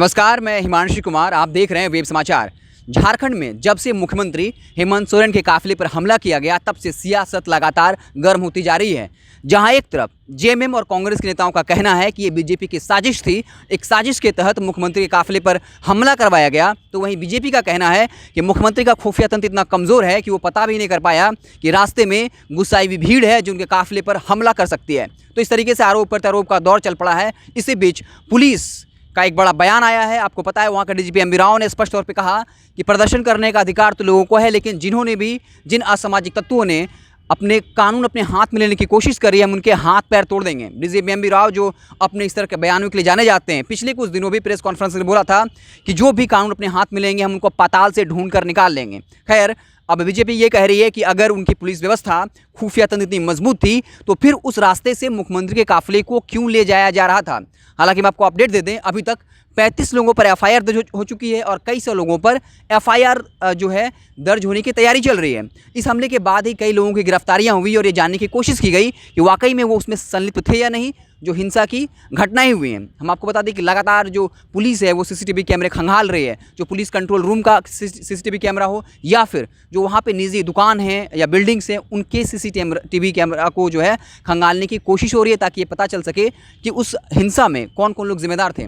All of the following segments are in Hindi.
नमस्कार, मैं हिमांशु कुमार। आप देख रहे हैं वेब समाचार। झारखंड में जब से मुख्यमंत्री हेमंत सोरेन के काफिले पर हमला किया गया, तब से सियासत लगातार गर्म होती जा रही है। जहां एक तरफ जेएमएम और कांग्रेस के नेताओं का कहना है कि ये बीजेपी की साजिश थी, एक साजिश के तहत मुख्यमंत्री के काफिले पर हमला करवाया गया, तो वहीं बीजेपी का कहना है कि मुख्यमंत्री का खुफिया तंत्र इतना कमज़ोर है कि वो पता भी नहीं कर पाया कि रास्ते में गुस्साई हुई भीड़ है जो उनके काफिले पर हमला कर सकती है। तो इस तरीके से आरोप प्रत्यारोप का दौर चल पड़ा है। इसी बीच पुलिस का एक बड़ा बयान आया है। आपको पता है, वहाँ का डीजीपी एमवी राव ने स्पष्ट तौर पे कहा कि प्रदर्शन करने का अधिकार तो लोगों को है, लेकिन जिन असामाजिक तत्वों ने अपने कानून अपने हाथ में लेने की कोशिश करी, हम उनके हाथ पैर तोड़ देंगे। डीजीपी एमवी राव जो अपने इस तरह के बयानों के लिए जाने जाते हैं, पिछले कुछ दिनों भी प्रेस कॉन्फ्रेंस में बोला था कि जो भी कानून अपने हाथ में लेंगे हम उनको पाताल से ढूंढ कर निकाल लेंगे। खैर, अब बीजेपी ये कह रही है कि अगर उनकी पुलिस व्यवस्था, खुफिया तंत्र इतनी मजबूत थी तो फिर उस रास्ते से मुख्यमंत्री के काफिले को क्यों ले जाया जा रहा था। हालांकि हम आपको अपडेट दे दें, अभी तक 35 लोगों पर एफआईआर दर्ज हो चुकी है और कई सौ लोगों पर एफआईआर जो है दर्ज होने की तैयारी चल रही है। इस हमले के बाद ही कई लोगों की गिरफ्तारियां हुई और ये जानने की कोशिश की गई कि वाकई में वो उसमें संलिप्त थे या नहीं, जो हिंसा की घटनाएं हुई हैं। हम आपको बता दें कि लगातार जो पुलिस है वो सीसीटीवी कैमरे खंगाल रही है, जो पुलिस कंट्रोल रूम का सीसीटीवी कैमरा हो या फिर जो वहाँ पे निजी दुकान है या बिल्डिंग्स हैं उनके सीसीटीवी कैमरा को जो है खंगालने की कोशिश हो रही है, ताकि ये पता चल सके कि उस हिंसा में कौन कौन लोग जिम्मेदार थे।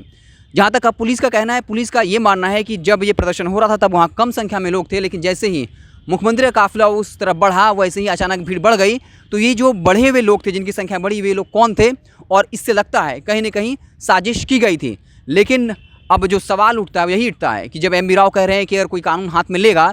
जहाँ तक अब पुलिस का कहना है, पुलिस का ये मानना है कि जब ये प्रदर्शन हो रहा था तब वहाँ कम संख्या में लोग थे, लेकिन जैसे ही मुख्यमंत्री का काफिला उस तरफ बढ़ा वैसे ही अचानक भीड़ बढ़ गई। तो ये जो बढ़े हुए लोग थे, जिनकी संख्या बढ़ी, वे लोग कौन थे, और इससे लगता है कहीं ना कहीं साजिश की गई थी। लेकिन अब जो सवाल उठता है यही उठता है कि जब एमवी राव कह रहे हैं कि अगर कोई कानून हाथ में लेगा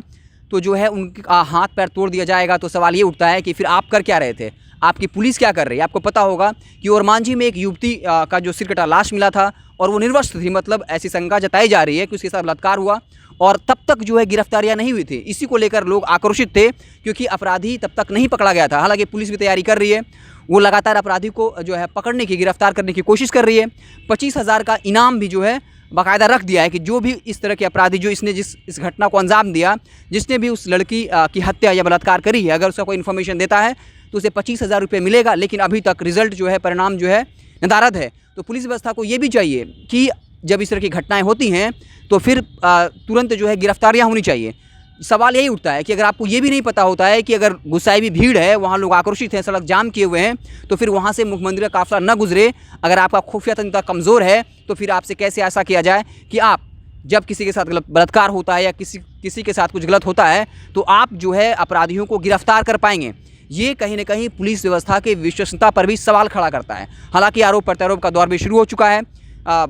तो जो है उनका हाथ पैर तोड़ दिया जाएगा, तो सवाल ये उठता है कि फिर आप कर क्या रहे थे, आपकी पुलिस क्या कर रही है। आपको पता होगा कि ओरमांझी में एक युवती का जो सिरकटा लाश मिला था और वो निर्वस्त्र थी, मतलब ऐसी शंका जताई जा रही है कि उसके साथ बलात्कार हुआ और तब तक जो है गिरफ्तारियां नहीं हुई थी। इसी को लेकर लोग आक्रोशित थे क्योंकि अपराधी तब तक नहीं पकड़ा गया था। हालांकि पुलिस भी तैयारी कर रही है, वो लगातार अपराधी को जो है पकड़ने की, गिरफ्तार करने की कोशिश कर रही है। 25,000 का इनाम भी जो है बाकायदा रख दिया है कि जो भी इस तरह के अपराधी, जो इसने इस घटना को अंजाम दिया, जिसने भी उस लड़की की हत्या या बलात्कार करी है, अगर उसका कोई इन्फॉर्मेशन देता है तो उसे 25,000 रुपये मिलेगा। लेकिन अभी तक रिजल्ट जो है, परिणाम जो है नदारद है। तो पुलिस व्यवस्था को ये भी चाहिए कि जब इस तरह की घटनाएं होती हैं तो फिर तुरंत जो है गिरफ्तारियां होनी चाहिए। सवाल यही उठता है कि अगर आपको ये भी नहीं पता होता है कि अगर गुस्साई हुई भीड़ है, वहाँ लोग आक्रोशित हैं, सड़क जाम किए हुए हैं, तो फिर वहाँ से मुख्यमंत्री का काफिला न गुजरे, अगर आपका खुफिया तंत्र कमज़ोर है, तो फिर आपसे कैसे ऐसा किया जाए कि आप जब किसी के साथ बलात्कार होता है या किसी के साथ कुछ गलत होता है तो आप जो है अपराधियों को गिरफ्तार कर पाएंगे। ये कहीं ना कहीं पुलिस व्यवस्था की विश्वसनीयता पर भी सवाल खड़ा करता है। हालांकि आरोप प्रत्यारोप का दौर भी शुरू हो चुका है।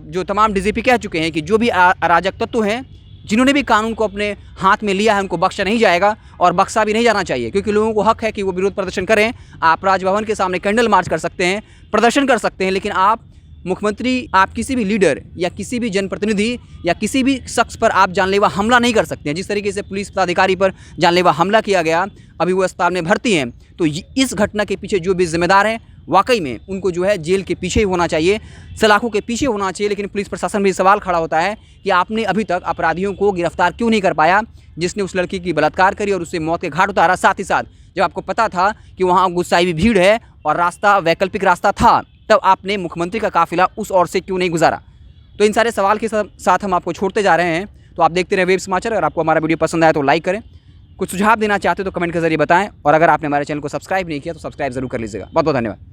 जो तमाम डीजीपी कह चुके हैं कि जो भी अराजक तत्व हैं, जिन्होंने भी कानून को अपने हाथ में लिया है, उनको बख्शा नहीं जाएगा और बख्शा भी नहीं जाना चाहिए, क्योंकि लोगों को हक है कि वो विरोध प्रदर्शन करें। आप राजभवन के सामने कैंडल मार्च कर सकते हैं, प्रदर्शन कर सकते हैं, लेकिन आप मुख्यमंत्री, आप किसी भी लीडर या किसी भी जनप्रतिनिधि या किसी भी शख्स पर आप जानलेवा हमला नहीं कर सकते हैं। जिस तरीके से पुलिस पदाधिकारी पर जानलेवा हमला किया गया, अभी वो अस्पताल में भर्ती हैं, तो इस घटना के पीछे जो भी जिम्मेदार हैं वाकई में उनको जो है जेल के पीछे ही होना चाहिए, सलाखों के पीछे होना चाहिए। लेकिन पुलिस प्रशासन में सवाल खड़ा होता है कि आपने अभी तक अपराधियों को गिरफ्तार क्यों नहीं कर पाया, जिसने उस लड़की की बलात्कार करी और उससे मौत के घाट उतारा। साथ ही साथ जब आपको पता था कि वहाँ गुस्साई हुई भीड़ है और रास्ता वैकल्पिक रास्ता था, तब आपने मुख्यमंत्री का काफिला उस ओर से क्यों नहीं गुजारा। तो इन सारे सवाल के साथ हम आपको छोड़ते जा रहे हैं। तो आप देखते रहे वेब समाचार। अगर आपको हमारा वीडियो पसंद आया तो लाइक करें, कुछ सुझाव देना चाहते हो तो कमेंट के जरिए बताएं, और अगर आपने हमारे चैनल को सब्सक्राइब नहीं किया तो सब्सक्राइब जरूर कर लीजिएगा। बहुत बहुत धन्यवाद।